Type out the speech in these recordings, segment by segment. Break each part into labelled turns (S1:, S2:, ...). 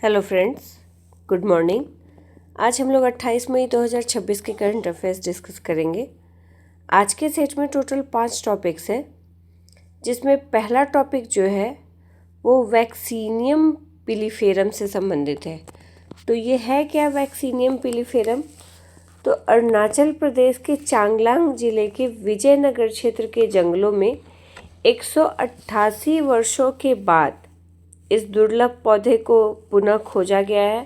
S1: Hello friends, good morning. आज हम लोग 28 मई 2026 के करंट अफेयर्स डिस्कस करेंगे। आज के सेट में टोटल 5 टॉपिक्स हैं, जिसमें पहला टॉपिक जो है वो वैक्सीनियम पिलिफेरम से संबंधित है। तो ये है क्या वैक्सीनियम पिलिफेरम? तो अरुणाचल प्रदेश के चांगलांग जिले के विजयनगर क्षेत्र के जंगलों में 188 वर्षों के बाद इस दुर्लभ पौधे को पुनः खोजा गया है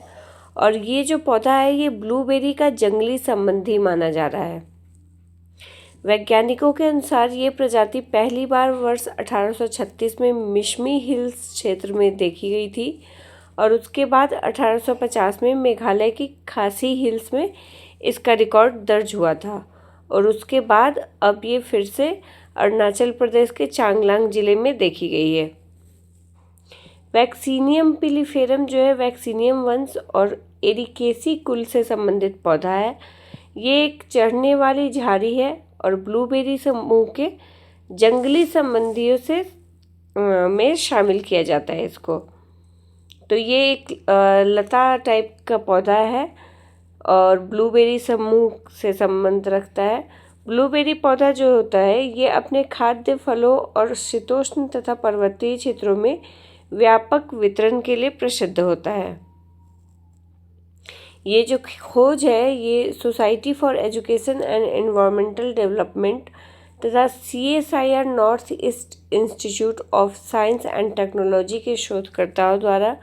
S1: और ये जो पौधा है ये ब्लूबेरी का जंगली संबंधी माना जा रहा है। वैज्ञानिकों के अनुसार ये प्रजाति पहली बार वर्ष 1836 में मिशमी हिल्स क्षेत्र में देखी गई थी और उसके बाद 1850 में मेघालय की खासी हिल्स में इसका रिकॉर्ड दर्ज हुआ था और उसके बाद अब ये फिर से अरुणाचल प्रदेश के चांगलांग जिले में देखी गई है। वैक्सीनियम पिलिफेरम जो है वैक्सीनियम वंश और एरिकेसी कुल से संबंधित पौधा है। ये एक चढ़ने वाली झाड़ी है और ब्लूबेरी समूह के जंगली संबंधियों से में शामिल किया जाता है इसको। तो ये एक लता टाइप का पौधा है और ब्लूबेरी समूह से संबंध रखता है। ब्लूबेरी पौधा जो होता है ये अपने खाद्य फलों और शीतोष्ण तथा पर्वतीय क्षेत्रों में व्यापक वितरण के लिए प्रसिद्ध होता है। ये जो खोज है ये society for education and environmental development तथा CSIR north east institute of science and technology के शोधकर्ताओं द्वारा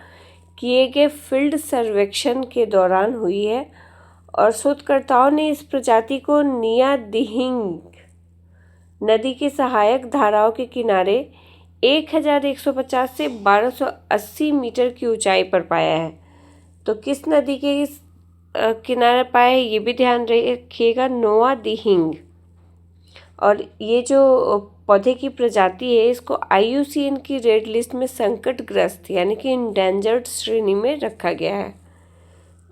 S1: किए गए फील्ड सर्वेक्षण के दौरान हुई है और शोधकर्ताओं ने इस प्रजाति को निया दिहिंग नदी के सहायक धाराओं के किनारे 1150 से 1280 मीटर की ऊंचाई पर पाया है। तो किस नदी के किनारे पाया है ये भी ध्यान रखिएगा, नोआ दिहिंग। और ये जो पौधे की प्रजाति है इसको IUCN की रेड लिस्ट में संकटग्रस्त यानी कि इंडेंजर्ड श्रेणी में रखा गया है।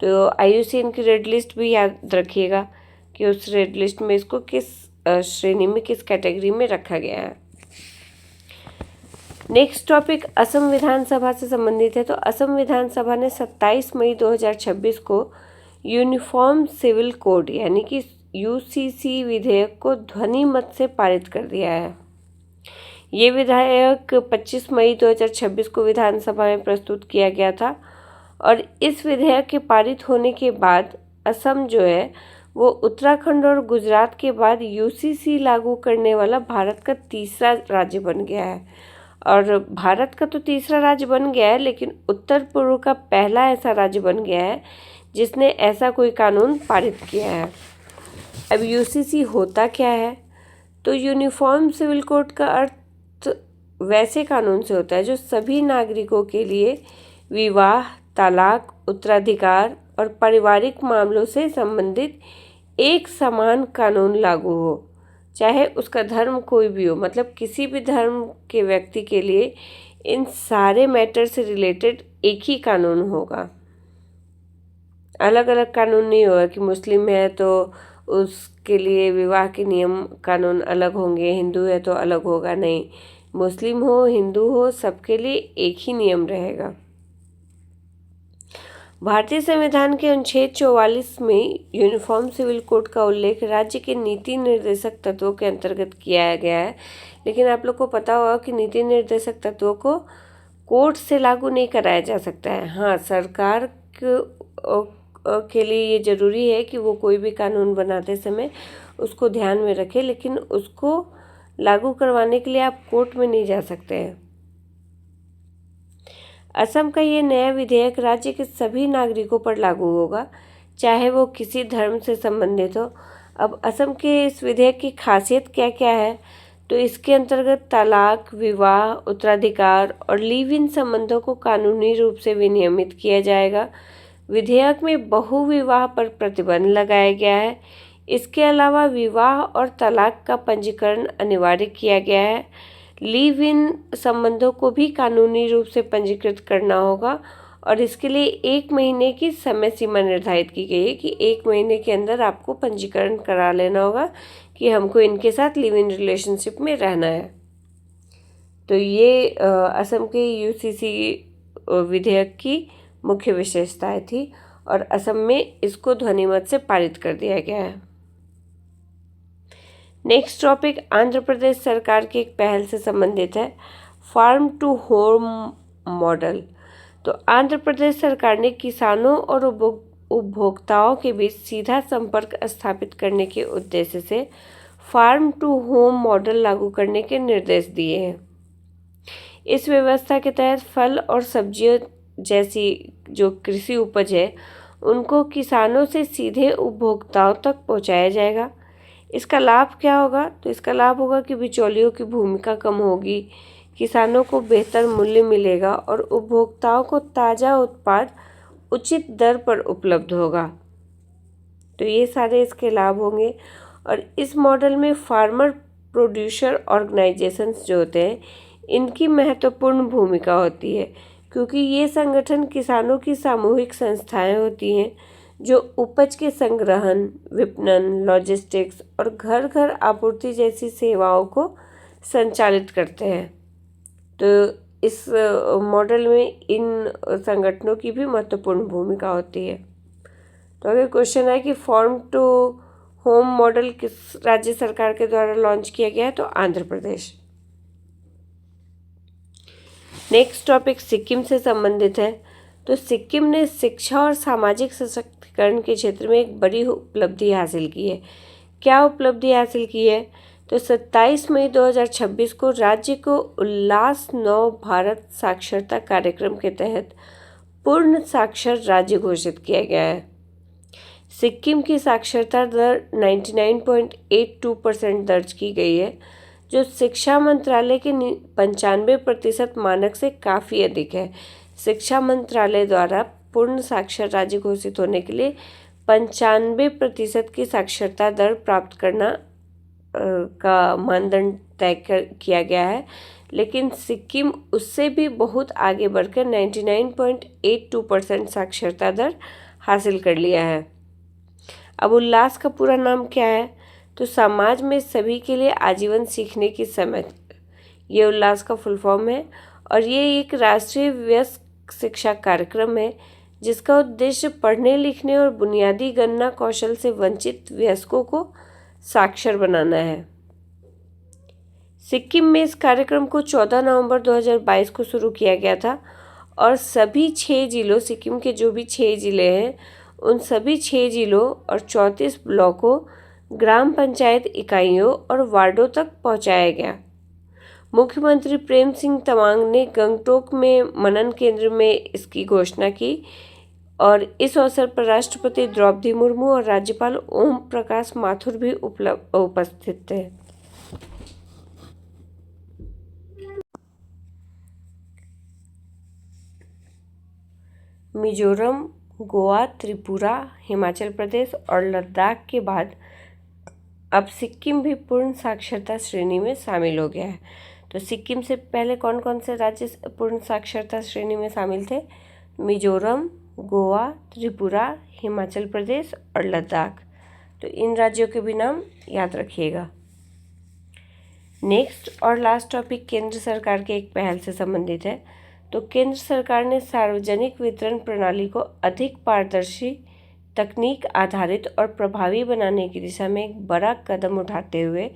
S1: तो IUCN की रेड लिस्ट भी याद रखिएगा कि उस रेड लिस्ट में इसको किस श्रेणी में किस कैटेगरी में रखा गया है। नेक्स्ट टॉपिक असम विधानसभा से संबंधित है। तो असम विधानसभा ने 27 मई 2026 को यूनिफॉर्म सिविल कोड यानी कि UCC विधेयक को ध्वनि मत से पारित कर दिया है। ये विधेयक 25 मई 2026 को विधानसभा में प्रस्तुत किया गया था और इस विधेयक के पारित होने के बाद असम जो है वो उत्तराखंड और गुजरात के बाद UCC लागू करने वाला भारत का तीसरा राज्य बन गया है। और भारत का तो तीसरा राज्य बन गया है, लेकिन उत्तर पूर्व का पहला ऐसा राज्य बन गया है जिसने ऐसा कोई कानून पारित किया है। अब UCC होता क्या है? तो यूनिफॉर्म सिविल कोड का अर्थ वैसे कानून से होता है जो सभी नागरिकों के लिए विवाह, तलाक, उत्तराधिकार और पारिवारिक मामलों से संबंधित एक समान कानून लागू हो, चाहे उसका धर्म कोई भी हो। मतलब किसी भी धर्म के व्यक्ति के लिए इन सारे मैटर से रिलेटेड एक ही कानून होगा, अलग अलग कानून नहीं होगा कि मुस्लिम है तो उसके लिए विवाह के नियम कानून अलग होंगे, हिंदू है तो अलग होगा। नहीं, मुस्लिम हो हिंदू हो सबके लिए एक ही नियम रहेगा। भारतीय संविधान के अनुच्छेद 44 में यूनिफॉर्म सिविल कोड का उल्लेख राज्य के नीति निर्देशक तत्वों के अंतर्गत किया गया है, लेकिन आप लोग को पता होगा कि नीति निर्देशक तत्वों को कोर्ट से लागू नहीं कराया जा सकता है। हाँ, सरकार के लिए ये ज़रूरी है कि वो कोई भी कानून बनाते समय उसको ध्यान में रखे, लेकिन उसको लागू करवाने के लिए आप कोर्ट में नहीं जा सकते हैं। असम का ये नया विधेयक राज्य के सभी नागरिकों पर लागू होगा, चाहे वो किसी धर्म से संबंधित हो। अब असम के इस विधेयक की खासियत क्या क्या है? तो इसके अंतर्गत तलाक, विवाह, उत्तराधिकार और लिव इन संबंधों को कानूनी रूप से विनियमित किया जाएगा। विधेयक में बहुविवाह पर प्रतिबंध लगाया गया है। इसके अलावा विवाह और तलाक का पंजीकरण अनिवार्य किया गया है। लिव इन संबंधों को भी कानूनी रूप से पंजीकृत करना होगा और इसके लिए 1 महीने की समय सीमा निर्धारित की गई है कि 1 महीने के अंदर आपको पंजीकरण करा लेना होगा कि हमको इनके साथ लिव इन रिलेशनशिप में रहना है। तो ये असम के UCC विधेयक की मुख्य विशेषताएं थी और असम में इसको ध्वनिमत से पारित कर दिया गया है। नेक्स्ट टॉपिक आंध्र प्रदेश सरकार की एक पहल से संबंधित है, फार्म टू होम मॉडल। तो आंध्र प्रदेश सरकार ने किसानों और उपभोक्ताओं के बीच सीधा संपर्क स्थापित करने के उद्देश्य से फार्म टू होम मॉडल लागू करने के निर्देश दिए हैं। इस व्यवस्था के तहत फल और सब्जियों जैसी जो कृषि उपज है उनको किसानों से सीधे उपभोक्ताओं तक पहुंचाया जाएगा। इसका लाभ क्या होगा? तो इसका लाभ होगा कि बिचौलियों की भूमिका कम होगी, किसानों को बेहतर मूल्य मिलेगा और उपभोक्ताओं को ताज़ा उत्पाद उचित दर पर उपलब्ध होगा। तो ये सारे इसके लाभ होंगे। और इस मॉडल में फार्मर प्रोड्यूसर ऑर्गेनाइजेशंस जो होते हैं इनकी महत्वपूर्ण भूमिका होती है, क्योंकि ये संगठन किसानों की सामूहिक संस्थाएं होती हैं जो उपज के संग्रहण, विपणन, लॉजिस्टिक्स और घर घर आपूर्ति जैसी सेवाओं को संचालित करते हैं। तो इस मॉडल में इन संगठनों की भी महत्वपूर्ण भूमिका होती है। तो अगर क्वेश्चन है कि फार्म टू होम मॉडल किस राज्य सरकार के द्वारा लॉन्च किया गया है, तो आंध्र प्रदेश। नेक्स्ट टॉपिक सिक्किम से संबंधित है। तो सिक्किम ने शिक्षा और सामाजिक सशक्तिकरण के क्षेत्र में एक बड़ी उपलब्धि हासिल की है। क्या उपलब्धि हासिल की है? तो 27 मई 2026 को राज्य को उल्लास नव भारत साक्षरता कार्यक्रम के तहत पूर्ण साक्षर राज्य घोषित किया गया है। सिक्किम की साक्षरता दर 99.82% दर्ज की गई है, जो शिक्षा मंत्रालय के 95% मानक से काफ़ी अधिक है। शिक्षा मंत्रालय द्वारा पूर्ण साक्षर राज्य घोषित होने के लिए 95% की साक्षरता दर प्राप्त करना का मानदंड तय किया गया है, लेकिन सिक्किम उससे भी बहुत आगे बढ़कर 99.82% साक्षरता दर हासिल कर लिया है। अब उल्लास का पूरा नाम क्या है? तो समाज में सभी के लिए आजीवन सीखने की समय, ये उल्लास का फुल फॉर्म है। और ये एक राष्ट्रीय वयस्क शिक्षा कार्यक्रम है जिसका उद्देश्य पढ़ने लिखने और बुनियादी गणना कौशल से वंचित वयस्कों को साक्षर बनाना है। सिक्किम में इस कार्यक्रम को 14 नवंबर 2022 को शुरू किया गया था और सभी 6 जिलों, सिक्किम के जो भी 6 जिले हैं उन सभी 6 जिलों और 34 ब्लॉकों, ग्राम पंचायत इकाइयों और वार्डों तक पहुंचाया गया। मुख्यमंत्री प्रेम सिंह तमांग ने गंगटोक में मनन केंद्र में इसकी घोषणा की और इस अवसर पर राष्ट्रपति द्रौपदी मुर्मू और राज्यपाल ओम प्रकाश माथुर भी उपस्थित थे। मिजोरम, गोवा, त्रिपुरा, हिमाचल प्रदेश और लद्दाख के बाद अब सिक्किम भी पूर्ण साक्षरता श्रेणी में शामिल हो गया है। तो सिक्किम से पहले कौन कौन से राज्य पूर्ण साक्षरता श्रेणी में शामिल थे? मिजोरम, गोवा, त्रिपुरा, हिमाचल प्रदेश और लद्दाख। तो इन राज्यों के भी नाम याद रखिएगा। नेक्स्ट और लास्ट टॉपिक केंद्र सरकार के एक पहल से संबंधित है। तो केंद्र सरकार ने सार्वजनिक वितरण प्रणाली को अधिक पारदर्शी, तकनीक आधारित और प्रभावी बनाने की दिशा में एक बड़ा कदम उठाते हुए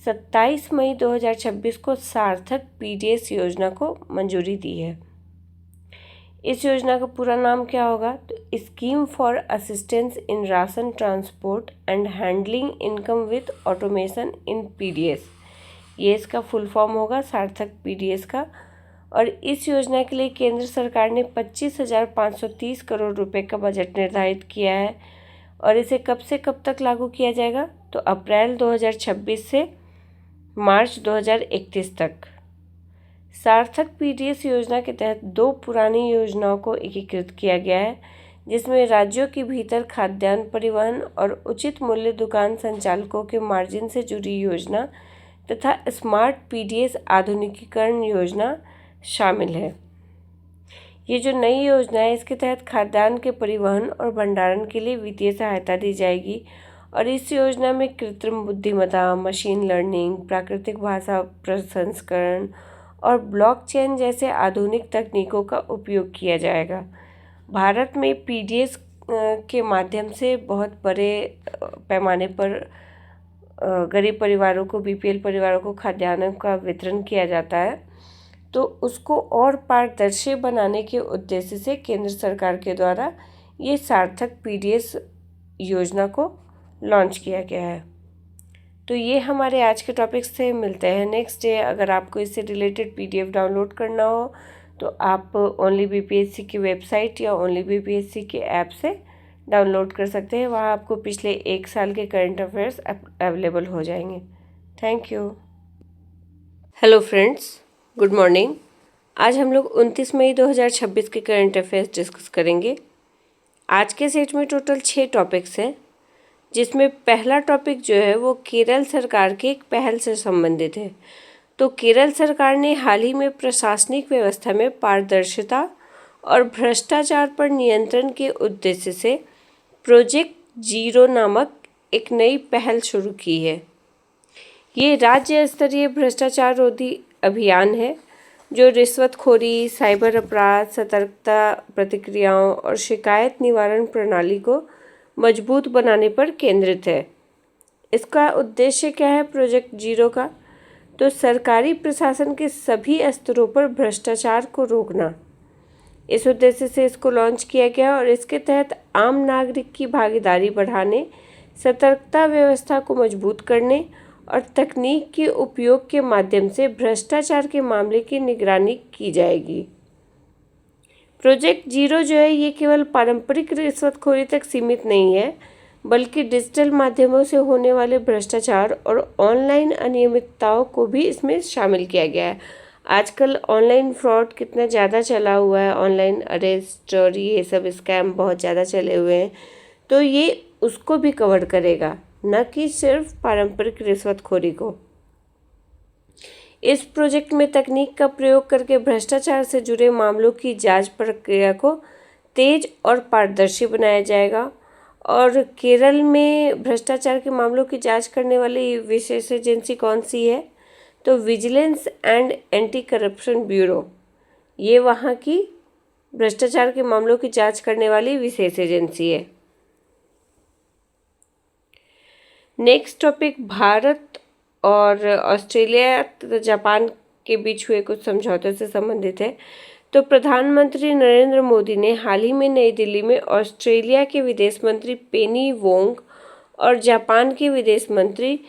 S1: 27 मई 2026 को सार्थक पीडीएस योजना को मंजूरी दी है। इस योजना का पूरा नाम क्या होगा? तो scheme for assistance in ration transport and handling income with automation in PDS, ये इसका फुल फॉर्म होगा सार्थक पीडीएस का। और इस योजना के लिए केंद्र सरकार ने 25,530 करोड़ रुपए का बजट निर्धारित किया है। और इसे कब से कब तक लागू किया जाएगा? तो अप्रैल 2026 से मार्च 2031 तक। सार्थक पीडीएस योजना के तहत 2 पुरानी योजनाओं को एकीकृत किया गया है, जिसमें राज्यों के भीतर खाद्यान्न परिवहन और उचित मूल्य दुकान संचालकों के मार्जिन से जुड़ी योजना तथा स्मार्ट पीडीएस आधुनिकीकरण योजना शामिल है। ये जो नई योजना है इसके तहत खाद्यान्न के परिवहन और भंडारण के लिए वित्तीय सहायता दी जाएगी और इस योजना में कृत्रिम बुद्धिमत्ता, मशीन लर्निंग, प्राकृतिक भाषा प्रसंस्करण और ब्लॉकचेन जैसे आधुनिक तकनीकों का उपयोग किया जाएगा। भारत में पीडीएस के माध्यम से बहुत बड़े पैमाने पर गरीब परिवारों को, बीपीएल परिवारों को खाद्यान्न का वितरण किया जाता है। तो उसको और पारदर्शी बनाने के उद्देश्य से केंद्र सरकार के द्वारा ये सार्थक पीडीएस योजना को लॉन्च किया गया है। तो ये हमारे आज के टॉपिक से मिलते हैं नेक्स्ट डे। अगर आपको इससे रिलेटेड पीडीएफ डाउनलोड करना हो तो आप ओनली बीपीएससी की वेबसाइट या ओनली बीपीएससी के ऐप से डाउनलोड कर सकते हैं। वहाँ आपको पिछले 1 साल के करंट अफेयर्स अवेलेबल हो जाएंगे। Thank you. Hello friends, good morning. आज हम लोग 29 मई 2026 के करंट अफेयर्स डिस्कस करेंगे। आज के सेट में टोटल 6 टॉपिक्स हैं, जिसमें पहला टॉपिक जो है वो केरल सरकार के एक पहल से संबंधित है। तो केरल सरकार ने हाल ही में प्रशासनिक व्यवस्था में पारदर्शिता और भ्रष्टाचार पर नियंत्रण के उद्देश्य से प्रोजेक्ट जीरो नामक एक नई पहल शुरू की है। ये राज्य स्तरीय भ्रष्टाचार रोधी अभियान है जो रिश्वतखोरी, साइबर अपराध, सतर्कता प्रतिक्रियाओं और शिकायत निवारण प्रणाली को मजबूत बनाने पर केंद्रित है। इसका उद्देश्य क्या है प्रोजेक्ट जीरो का? तो सरकारी प्रशासन के सभी स्तरों पर भ्रष्टाचार को रोकना, इस उद्देश्य से इसको लॉन्च किया गया। और इसके तहत आम नागरिक की भागीदारी बढ़ाने, सतर्कता व्यवस्था को मजबूत करने और तकनीक के उपयोग के माध्यम से भ्रष्टाचार के मामले की निगरानी की जाएगी। प्रोजेक्ट जीरो जो है ये केवल पारंपरिक रिश्वतखोरी तक सीमित नहीं है, बल्कि डिजिटल माध्यमों से होने वाले भ्रष्टाचार और ऑनलाइन अनियमितताओं को भी इसमें शामिल किया गया है। आजकल ऑनलाइन फ्रॉड कितना ज़्यादा चला हुआ है, ऑनलाइन अरेस्ट और ये सब स्कैम बहुत ज़्यादा चले हुए हैं, तो ये उसको भी कवर करेगा, न कि सिर्फ पारंपरिक रिश्वतखोरी को। इस प्रोजेक्ट में तकनीक का प्रयोग करके भ्रष्टाचार से जुड़े मामलों की जांच प्रक्रिया को तेज और पारदर्शी बनाया जाएगा। और केरल में भ्रष्टाचार के मामलों की जांच करने वाली विशेष एजेंसी कौन सी है? तो vigilance and anti corruption bureau, ये वहाँ की भ्रष्टाचार के मामलों की जांच करने वाली विशेष एजेंसी है। नेक्स्ट टॉपिक भारत और ऑस्ट्रेलिया तथा जापान के बीच हुए कुछ समझौतों से संबंधित है। तो प्रधानमंत्री नरेंद्र मोदी ने हाल ही में नई दिल्ली में ऑस्ट्रेलिया के विदेश मंत्री पेनी वोंग और जापान के विदेश मंत्री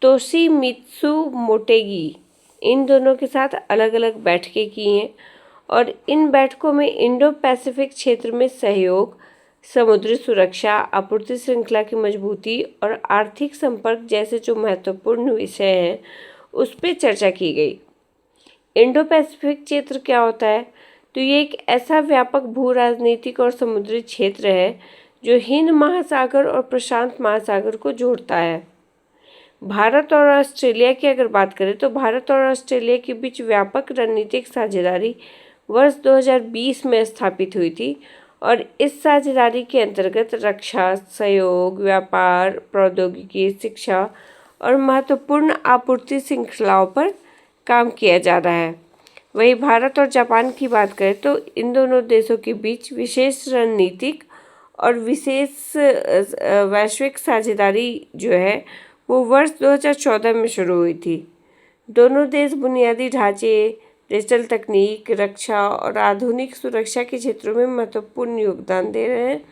S1: तोशिमित्सु मोटेगी, इन दोनों के साथ अलग अलग बैठकें की हैं। और इन बैठकों में इंडो पैसिफिक क्षेत्र में सहयोग, समुद्री सुरक्षा, आपूर्ति श्रृंखला की मजबूती और आर्थिक संपर्क जैसे जो महत्वपूर्ण विषय हैं उस पर चर्चा की गई। इंडो पैसिफिक क्षेत्र क्या होता है? तो ये एक ऐसा व्यापक भू राजनीतिक और समुद्री क्षेत्र है जो हिंद महासागर और प्रशांत महासागर को जोड़ता है। भारत और ऑस्ट्रेलिया की अगर बात करें तो भारत और ऑस्ट्रेलिया के बीच व्यापक रणनीतिक साझेदारी वर्ष 2020 में स्थापित हुई थी। और इस साझेदारी के अंतर्गत रक्षा सहयोग, व्यापार, प्रौद्योगिकी, शिक्षा और महत्वपूर्ण आपूर्ति श्रृंखलाओं पर काम किया जा रहा है। वहीं भारत और जापान की बात करें तो इन दोनों देशों के बीच विशेष रणनीतिक और विशेष वैश्विक साझेदारी जो है वो वर्ष 2014 में शुरू हुई थी। दोनों देश बुनियादी ढांचे, डिजिटल तकनीक, रक्षा और आधुनिक सुरक्षा के क्षेत्रों में महत्वपूर्ण योगदान दे रहे हैं।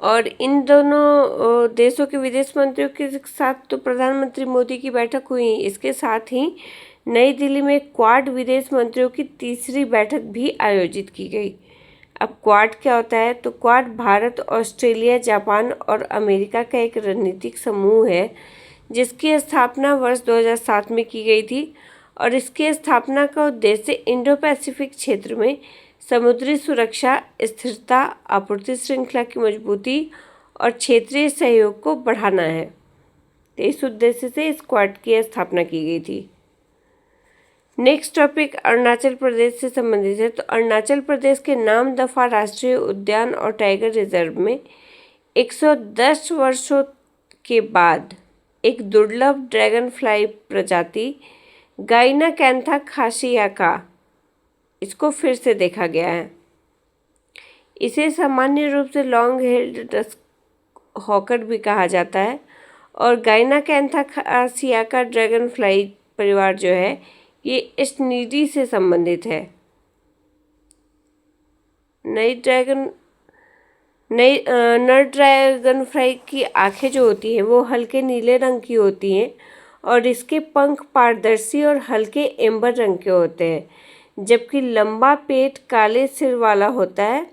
S1: और इन दोनों देशों के विदेश मंत्रियों के साथ तो प्रधानमंत्री मोदी की बैठक हुई। इसके साथ ही नई दिल्ली में क्वाड विदेश मंत्रियों की तीसरी बैठक भी आयोजित की गई। अब क्वाड क्या होता है? तो क्वाड भारत, ऑस्ट्रेलिया, जापान और अमेरिका का एक रणनीतिक समूह है जिसकी स्थापना वर्ष 2007 में की गई थी। और इसकी स्थापना का उद्देश्य इंडो पैसिफिक क्षेत्र में समुद्री सुरक्षा, स्थिरता, आपूर्ति श्रृंखला की मजबूती और क्षेत्रीय सहयोग को बढ़ाना है। तो इस उद्देश्य से इस क्वाड की स्थापना की गई थी। नेक्स्ट टॉपिक अरुणाचल प्रदेश से संबंधित है। तो अरुणाचल प्रदेश के नामदफा राष्ट्रीय उद्यान और टाइगर रिजर्व में 110 वर्षों के बाद एक दुर्लभ ड्रैगन फ्लाई प्रजाति गाइनाकैंथा खासियाका, इसको फिर से देखा गया है। इसे सामान्य रूप से लॉन्ग हेल्ड डस्क हॉकर भी कहा जाता है। और गाइनाकैंथासिया का ड्रैगन फ्लाई परिवार जो है ये एस्टनिडी से संबंधित है। नर ड्रैगन फ्लाई की आंखें जो होती हैं वो हल्के नीले रंग की होती हैं और इसके पंख पारदर्शी और हल्के एम्बर रंग के होते हैं, जबकि लंबा पेट काले सिर वाला होता है।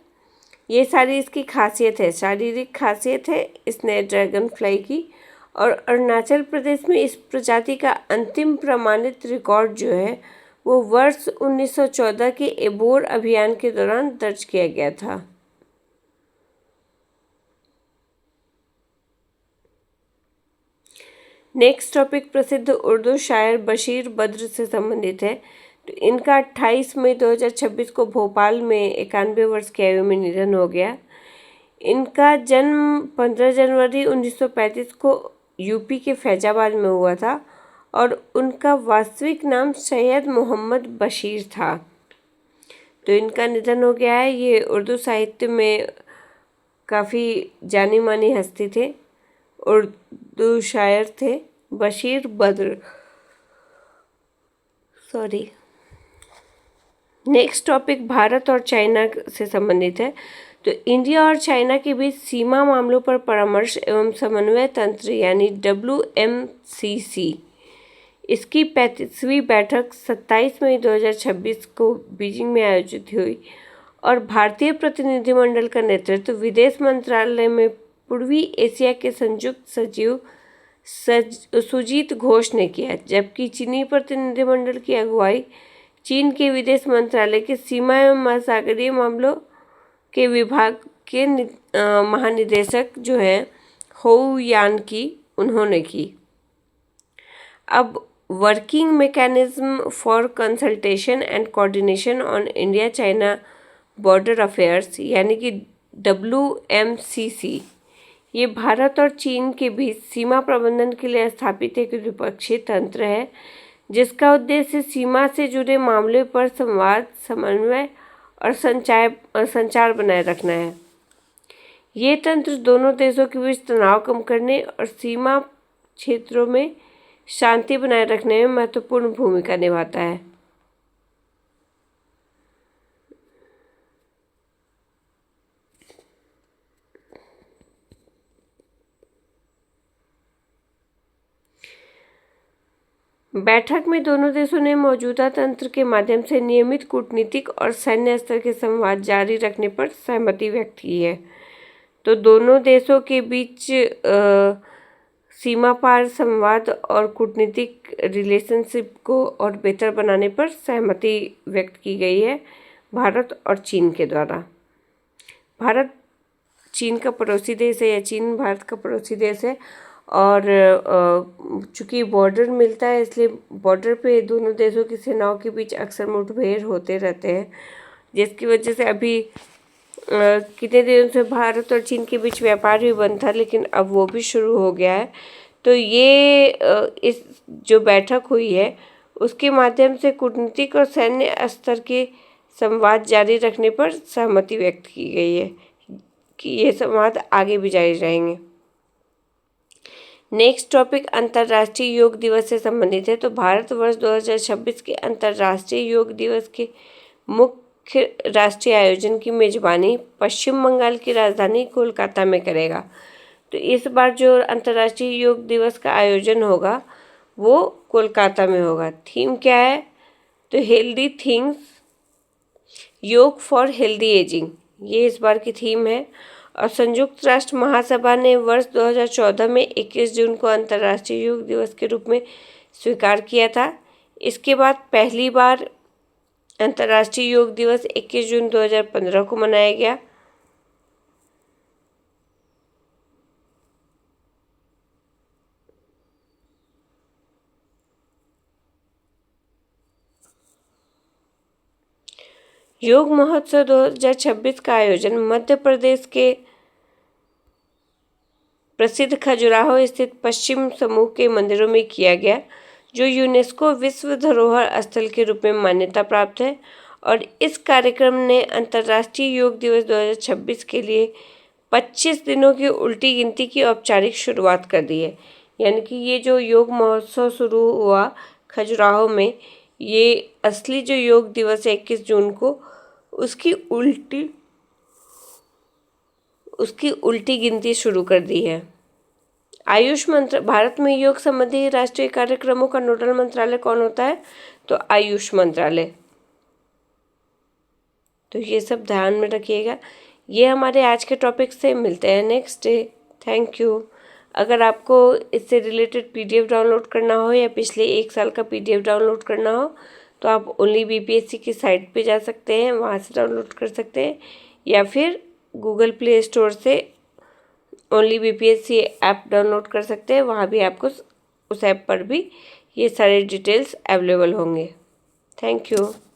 S1: ये सारी इसकी खासियत है, शारीरिक खासियत है इस नए ड्रैगन फ्लाई की। और अरुणाचल प्रदेश में इस प्रजाति का अंतिम प्रमाणित रिकॉर्ड जो है वो वर्ष 1914 के एबोर अभियान के दौरान दर्ज किया गया था। नेक्स्ट टॉपिक प्रसिद्ध उर्दू शायर बशीर बद्र से संबंधित है। तो इनका 28 मई 2026 को भोपाल में 91 वर्ष की आयु में निधन हो गया। इनका जन्म 15 जनवरी 1935 को यूपी के फैजाबाद में हुआ था और उनका वास्तविक नाम सैयद मोहम्मद बशीर था। तो इनका निधन हो गया है। ये उर्दू साहित्य में काफ़ी जानी मानी हस्ती थे, उर्दू शायर थे बशीर बद्र। नेक्स्ट टॉपिक भारत और चाइना से संबंधित है। तो इंडिया और चाइना के बीच सीमा मामलों पर परामर्श एवं समन्वय तंत्र यानी WMCC इसकी 35वीं बैठक 27 मई 2026 को बीजिंग में आयोजित हुई और भारतीय प्रतिनिधिमंडल का नेतृत्व विदेश मंत्रालय में पूर्वी एशिया के संयुक्त सचिव सुजीत घोष ने किया, जबकि चीनी प्रतिनिधिमंडल की अगुवाई चीन के विदेश मंत्रालय के सीमा एवं महासागरीय मामलों के विभाग के महानिदेशक जो हैं होउ यान की उन्होंने की। अब working mechanism for consultation and coordination on India China border affairs यानी कि WMCC ये भारत और चीन के बीच सीमा प्रबंधन के लिए स्थापित एक द्विपक्षीय तंत्र है, जिसका उद्देश्य सीमा से जुड़े मामले पर संवाद, समन्वय और संचार बनाए रखना है। ये तंत्र दोनों देशों के बीच तनाव कम करने और सीमा क्षेत्रों में शांति बनाए रखने में महत्वपूर्ण भूमिका निभाता है। बैठक में दोनों देशों ने मौजूदा तंत्र के माध्यम से नियमित कूटनीतिक और सैन्य स्तर के संवाद जारी रखने पर सहमति व्यक्त की है। तो दोनों देशों के बीच सीमा पार संवाद और कूटनीतिक रिलेशनशिप को और बेहतर बनाने पर सहमति व्यक्त की गई है भारत और चीन के द्वारा। भारत चीन का पड़ोसी देश है या चीन भारत का पड़ोसी देश है और चूँकि बॉर्डर मिलता है इसलिए बॉर्डर पे दोनों देशों की सेनाओं के बीच अक्सर मुठभेड़ होते रहते हैं, जिसकी वजह से अभी कितने दिनों से भारत और चीन के बीच व्यापार भी बंद था, लेकिन अब वो भी शुरू हो गया है। तो ये इस जो बैठक हुई है उसके माध्यम से कूटनीतिक और सैन्य स्तर के संवाद जारी रखने पर सहमति व्यक्त की गई है कि ये संवाद आगे भी जारी रहेंगे। नेक्स्ट टॉपिक अंतर्राष्ट्रीय योग दिवस से संबंधित है। तो भारत वर्ष 2026 के अंतर्राष्ट्रीय योग दिवस के मुख्य राष्ट्रीय आयोजन की मेजबानी पश्चिम बंगाल की राजधानी कोलकाता में करेगा। तो इस बार जो अंतर्राष्ट्रीय योग दिवस का आयोजन होगा वो कोलकाता में होगा। थीम क्या है? तो हेल्दी थिंग्स, योग फॉर हेल्दी एजिंग, ये इस बार की थीम है। और संयुक्त राष्ट्र महासभा ने वर्ष 2014 में 21 जून को अंतर्राष्ट्रीय योग दिवस के रूप में स्वीकार किया था। इसके बाद पहली बार अंतर्राष्ट्रीय योग दिवस 21 जून 2015 को मनाया गया। योग महोत्सव 2026 का आयोजन मध्य प्रदेश के प्रसिद्ध खजुराहो स्थित पश्चिम समूह के मंदिरों में किया गया, जो यूनेस्को विश्व धरोहर स्थल के रूप में मान्यता प्राप्त है और इस कार्यक्रम ने अंतर्राष्ट्रीय योग दिवस 2026 के लिए 25 दिनों की उल्टी गिनती की औपचारिक शुरुआत कर दी है। यानी कि ये जो योग महोत्सव शुरू हुआ खजुराहो में, ये असली जो योग दिवस है 21 जून को, उसकी उल्टी गिनती शुरू कर दी है। भारत में योग संबंधी राष्ट्रीय कार्यक्रमों का नोडल मंत्रालय कौन होता है? तो आयुष मंत्रालय। तो ये सब ध्यान में रखिएगा। ये हमारे आज के टॉपिक से मिलते हैं नेक्स्ट डे। Thank you. अगर आपको इससे रिलेटेड पीडीएफ डाउनलोड करना हो या पिछले 1 साल का पीडीएफ डाउनलोड करना हो तो आप ओनली बीपीएससी की साइट पे जा सकते हैं, वहाँ से डाउनलोड कर सकते हैं, या फिर गूगल प्ले स्टोर से ओनली बीपीएससी ऐप डाउनलोड कर सकते हैं। वहाँ भी आपको उस ऐप पर भी ये सारे डिटेल्स अवेलेबल होंगे। Thank you.